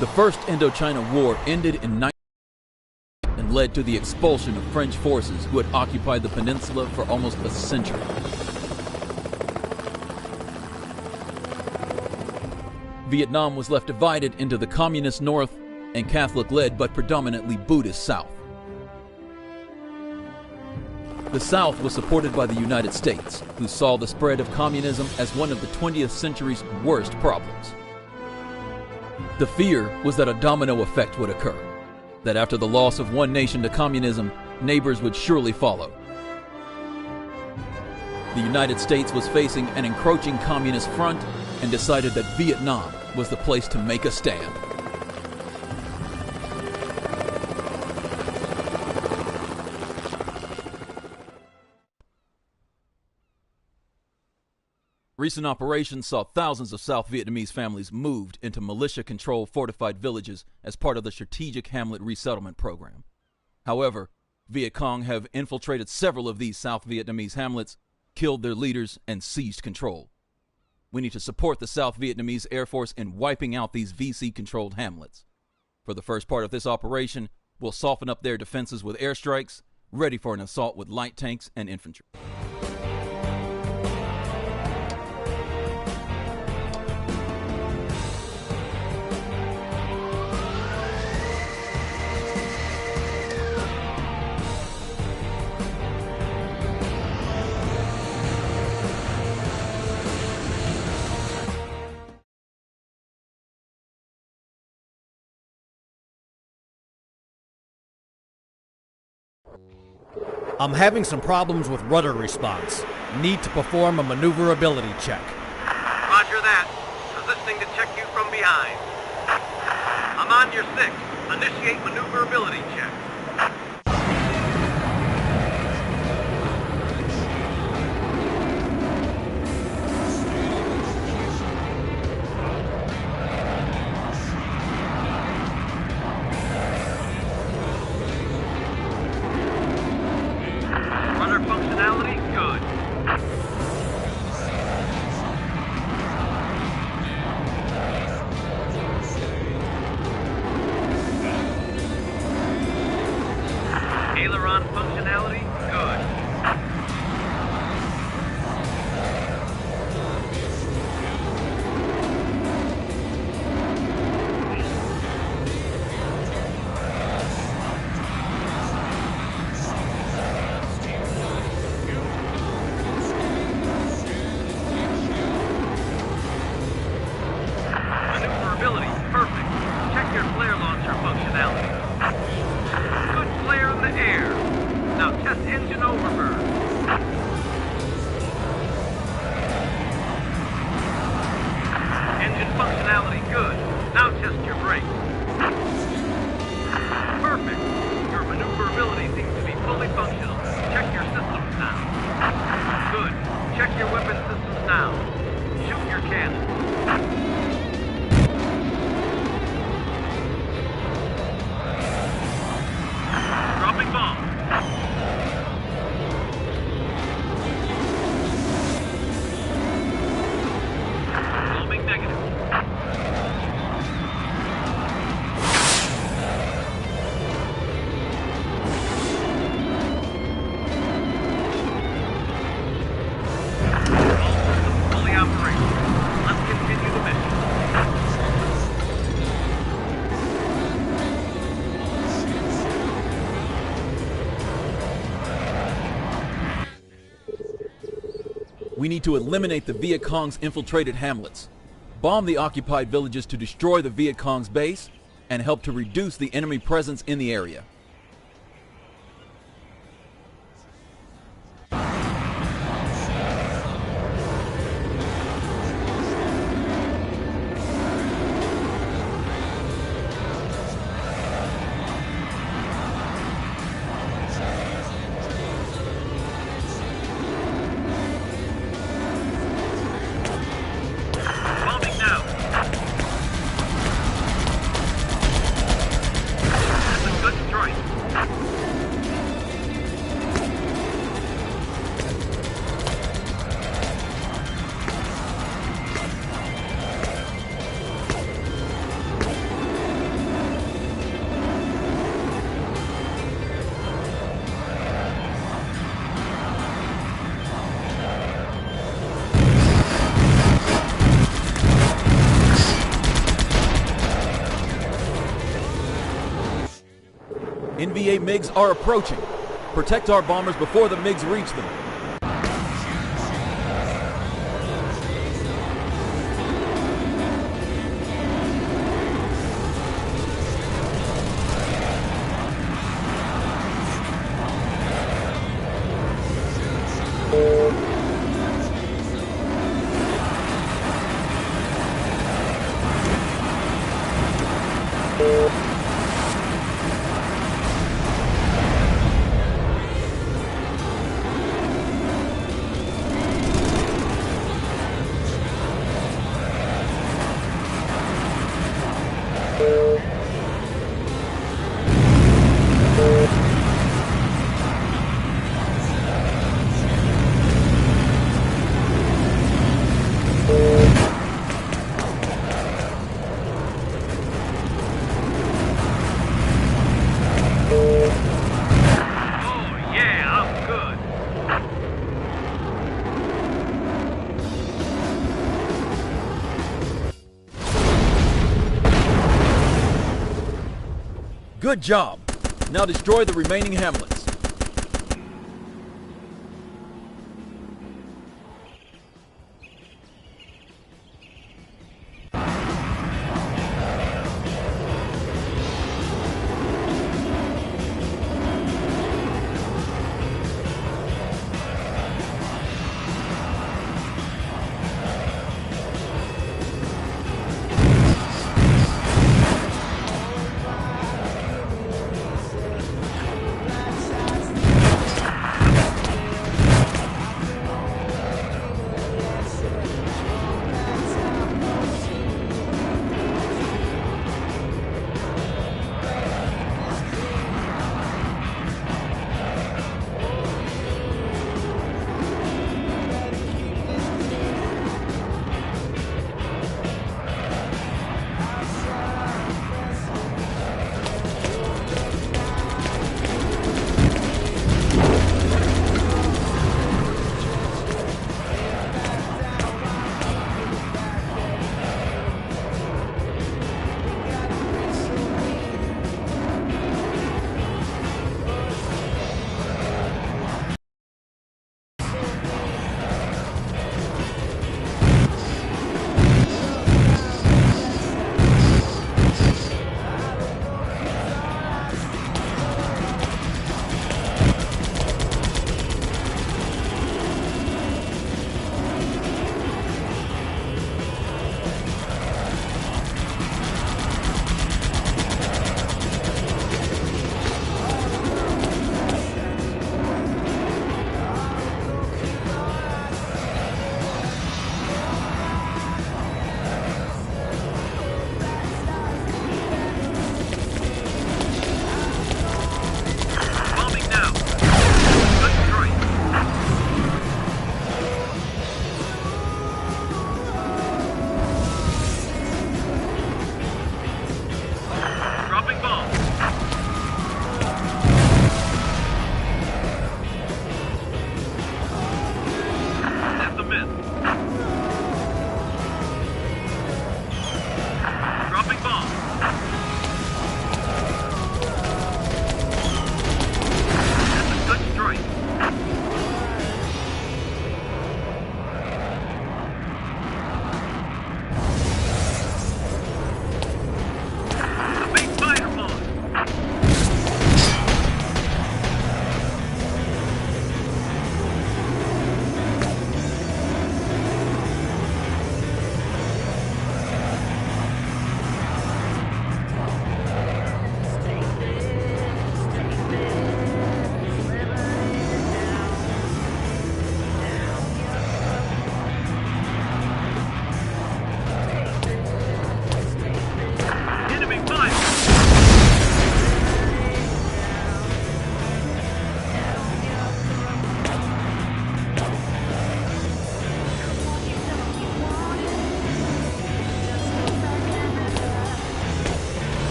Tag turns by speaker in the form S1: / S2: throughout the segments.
S1: The First Indochina War ended in 19 and led to the expulsion of French forces who had occupied the peninsula for almost a century. Vietnam was left divided into the Communist North and Catholic-led but predominantly Buddhist South. The South was supported by the United States, who saw the spread of communism as one of the 20th century's worst problems. The fear was that a domino effect would occur, that after the loss of one nation to communism, neighbors would surely follow. The United States was facing an encroaching communist front and decided that Vietnam was the place to make a stand. Recent operations saw thousands of South Vietnamese families moved into militia-controlled fortified villages as part of the Strategic Hamlet Resettlement Program. However, Viet Cong have infiltrated several of these South Vietnamese hamlets, killed their leaders, and seized control. We need to support the South Vietnamese Air Force in wiping out these VC-controlled hamlets. For the first part of this operation, we'll soften up their defenses with airstrikes, ready for an assault with light tanks and infantry.
S2: I'm having some problems with rudder response. Need to perform a maneuverability check.
S3: Roger that. Positioning to check you from behind. I'm on your 6. Initiate maneuverability check. Aileron functionality, good. Maneuverability, perfect. Check your flare launcher functionality. Good flare in the air. Now test engine overburn. Engine functionality good. Now test your brakes. Perfect. Your maneuverability seems to be fully functional. Check your systems now. Good. Check your weapon systems now. Shoot your cannon. Dropping bomb. Looming negative. All systems fully operational. Let's continue the mission.
S1: We need to eliminate the Viet Cong's infiltrated hamlets, bomb the occupied villages to destroy the Viet Cong's base, and help to reduce the enemy presence in the area.
S3: Bombing now. That's a good strike.
S1: NVA MiGs are approaching. Protect our bombers before the MiGs reach them. Good job. Now destroy the remaining hamlets.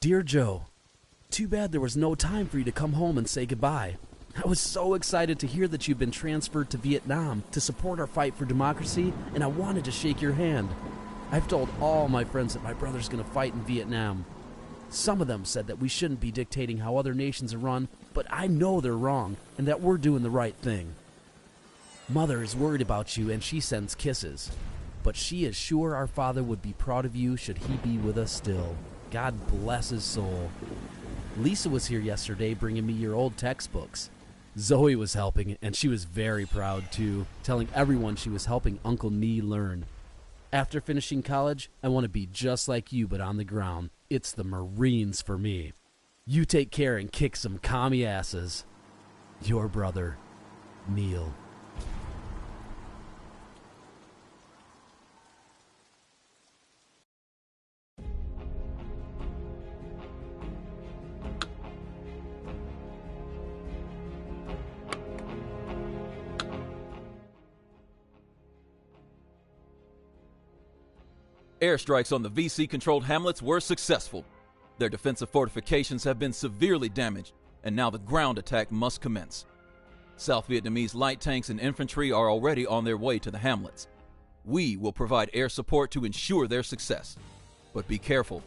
S4: Dear Joe, too bad there was no time for you to come home and say goodbye. I was so excited to hear that you've been transferred to Vietnam to support our fight for democracy, and I wanted to shake your hand. I've told all my friends that my brother's going to fight in Vietnam. Some of them said that we shouldn't be dictating how other nations are run, but I know they're wrong and that we're doing the right thing. Mother is worried about you and she sends kisses, but she is sure our father would be proud of you should he be with us still. God bless his soul. Lisa was here yesterday bringing me your old textbooks. Zoe was helping, and she was very proud too, telling everyone she was helping Uncle Nee learn. After finishing college, I want to be just like you but on the ground. It's the Marines for me. You take care and kick some commie asses. Your brother, Neil.
S1: Airstrikes on the VC-controlled hamlets were successful. Their defensive fortifications have been severely damaged, and now the ground attack must commence. South Vietnamese light tanks and infantry are already on their way to the hamlets. We will provide air support to ensure their success. But be careful.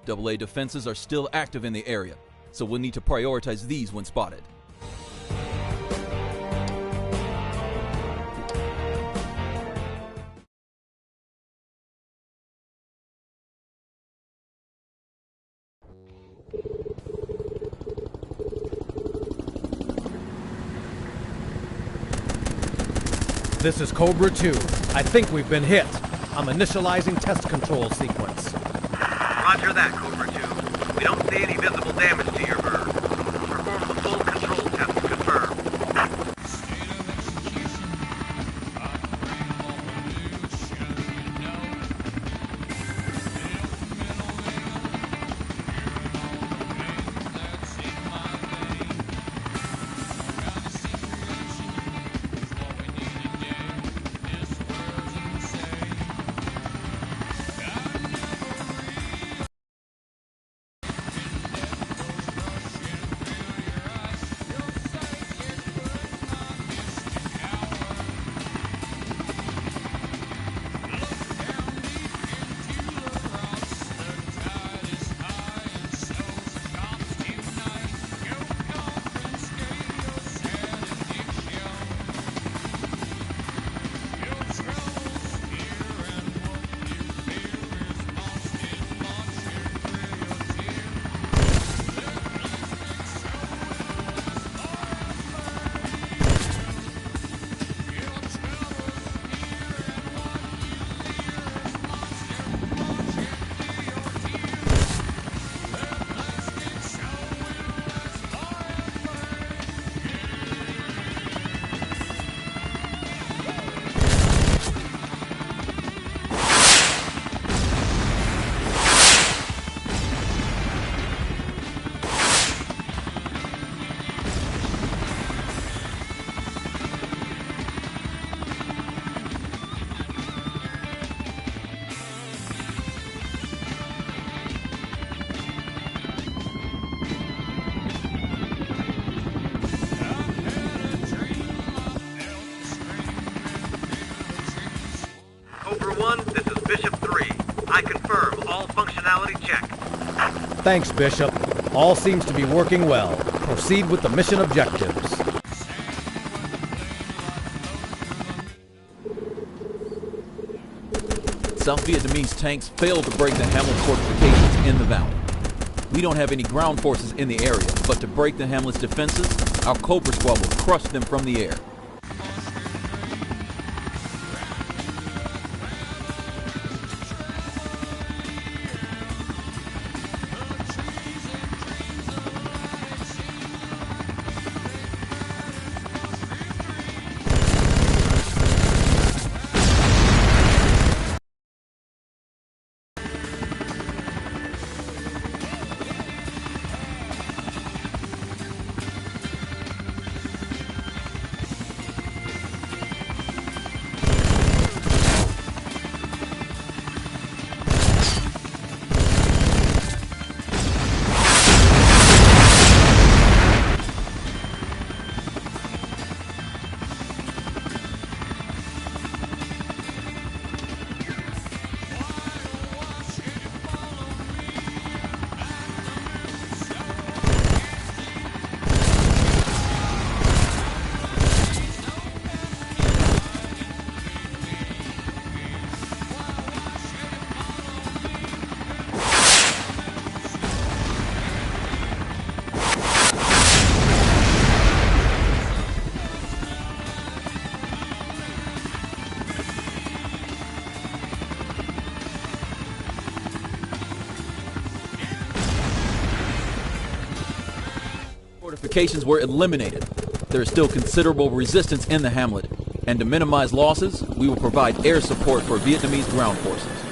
S1: AA defenses are still active in the area, so we'll need to prioritize these when spotted.
S2: This is Cobra 2. I think we've been hit. I'm initializing test control sequence.
S3: Roger that, Cobra 2. We don't see any visible damage to your bird. Perform the full control test to confirm. Cobra 1, this is Bishop 3. I confirm all functionality check.
S2: Thanks, Bishop. All seems to be working well. Proceed with the mission objectives.
S1: South Vietnamese tanks failed to break the hamlet fortifications in the valley. We don't have any ground forces in the area, but to break the hamlet's defenses, our Cobra Squad will crush them from the air. fortifications were eliminated, there is still considerable resistance in the hamlet, and to minimize losses, we will provide air support for Vietnamese ground forces.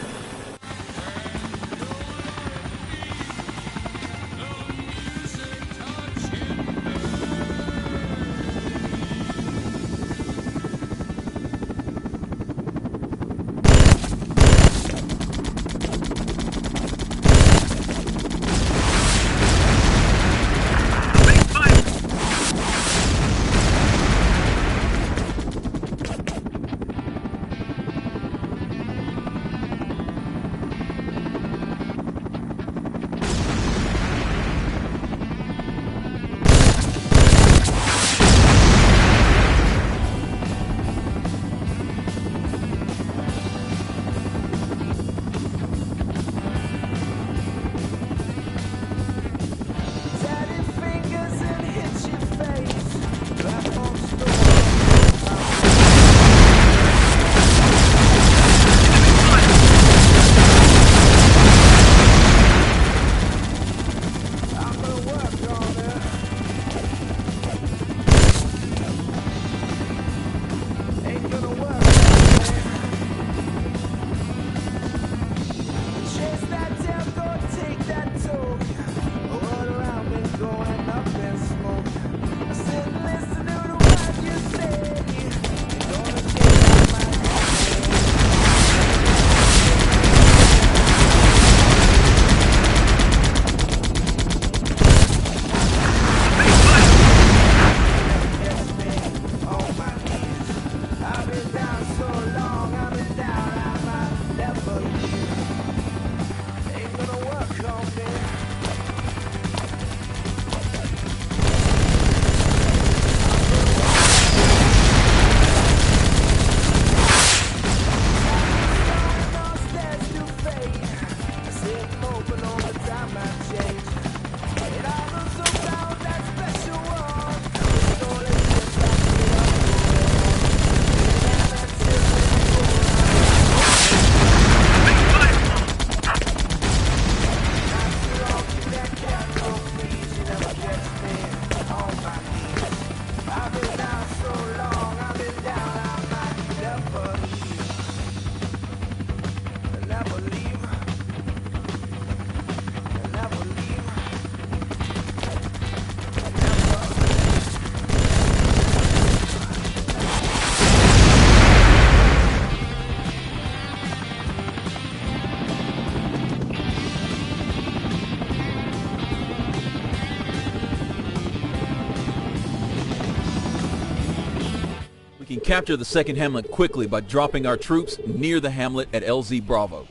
S1: We can capture the second hamlet quickly by dropping our troops near the hamlet at LZ Bravo.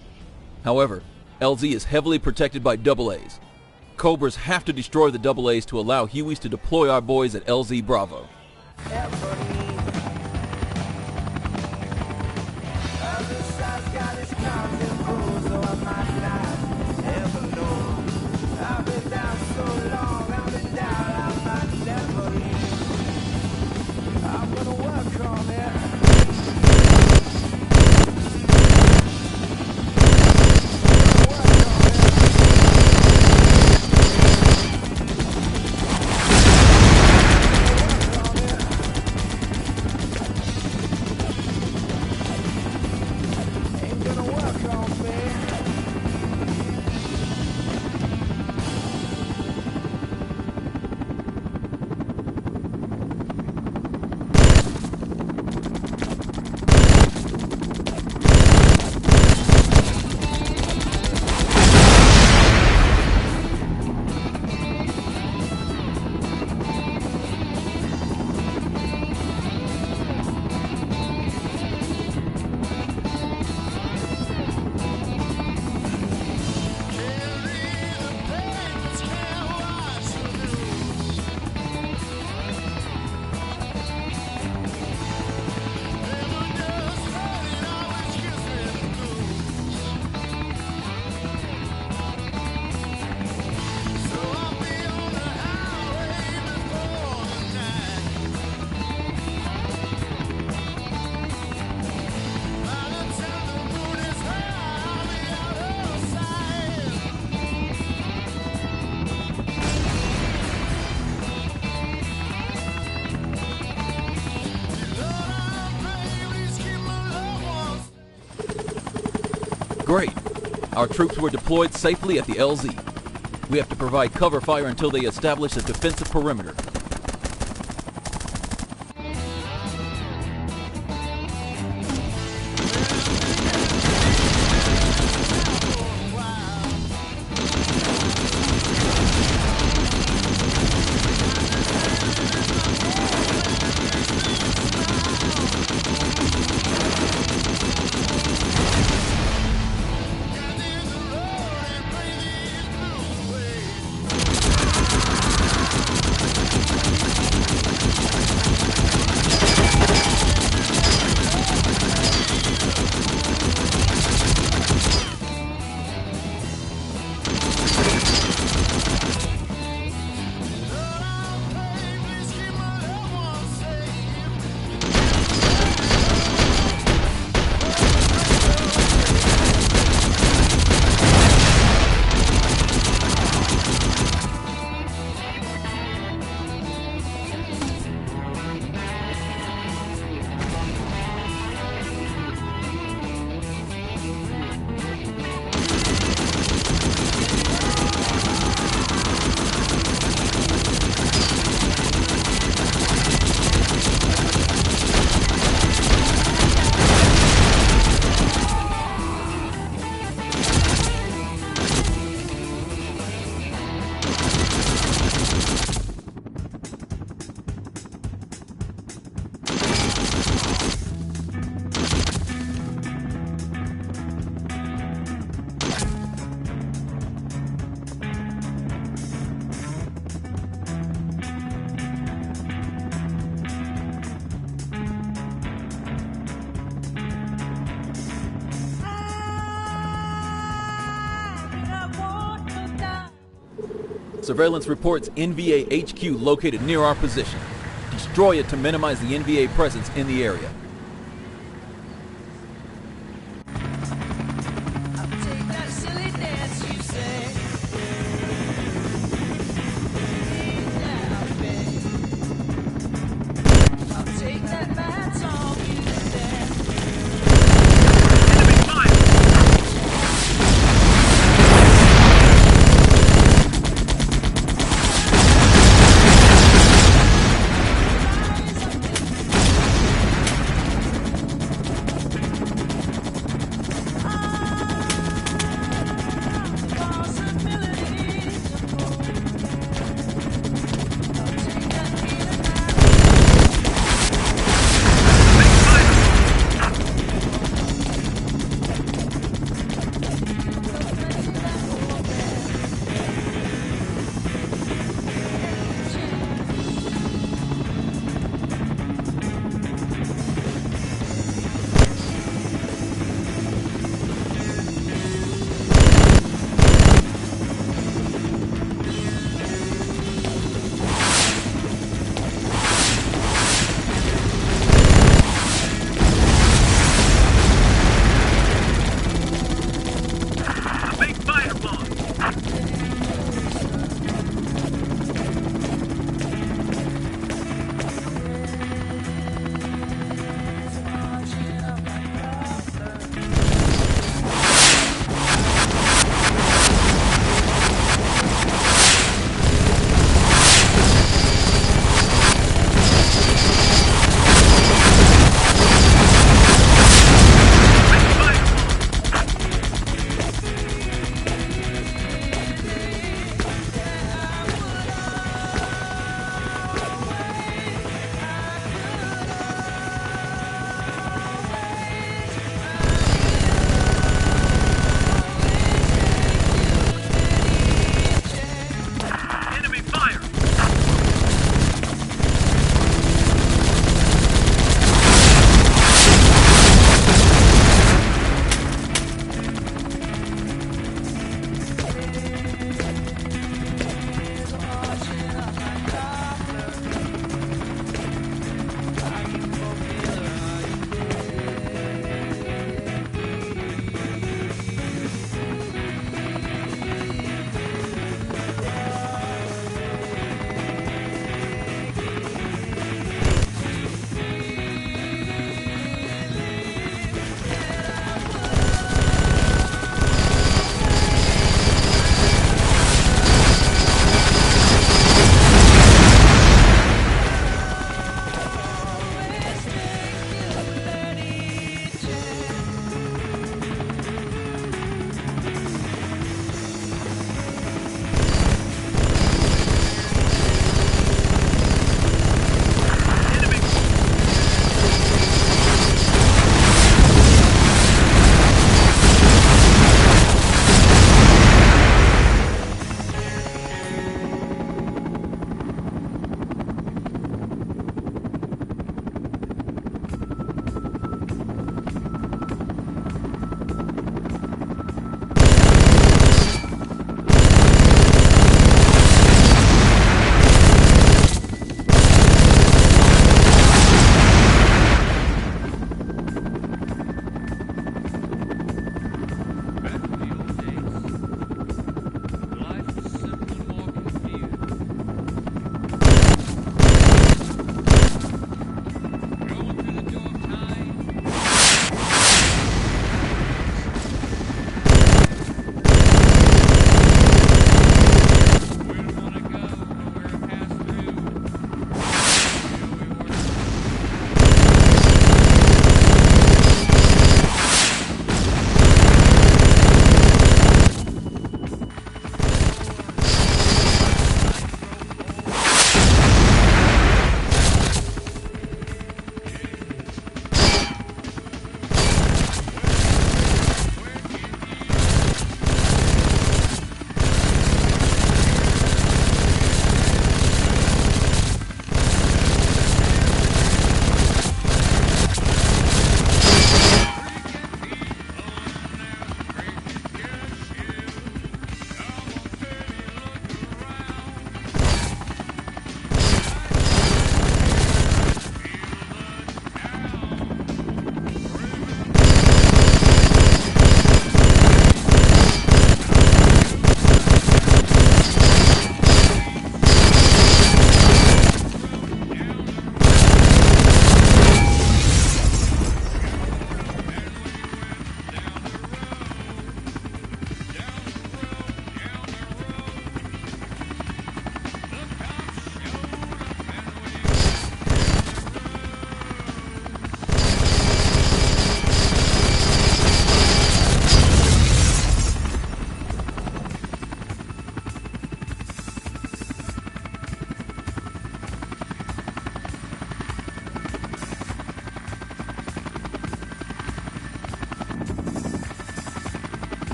S1: However, LZ is heavily protected by AAs. Cobras have to destroy the AAs to allow Hueys to deploy our boys at LZ Bravo. Great. Our troops were deployed safely at the LZ. We have to provide cover fire until they establish a defensive perimeter. Surveillance reports NVA HQ located near our position. Destroy it to minimize the NVA presence in the area.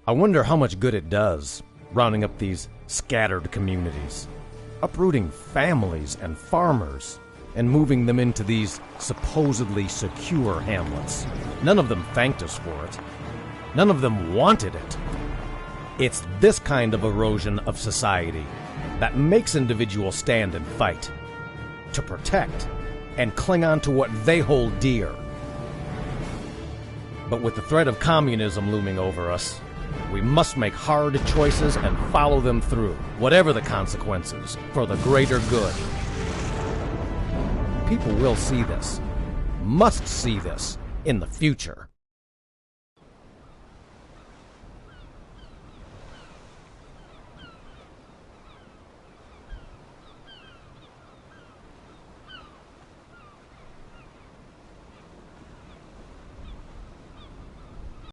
S2: I wonder how much good it does, rounding up these scattered communities, uprooting families and farmers, and moving them into these supposedly secure hamlets. None of them thanked us for it. None of them wanted it. It's this kind of erosion of society that makes individuals stand and fight, to protect and cling on to what they hold dear. But with the threat of communism looming over us, we must make hard choices and follow them through, whatever the consequences, for the greater good. People will see this, must see this, in the future.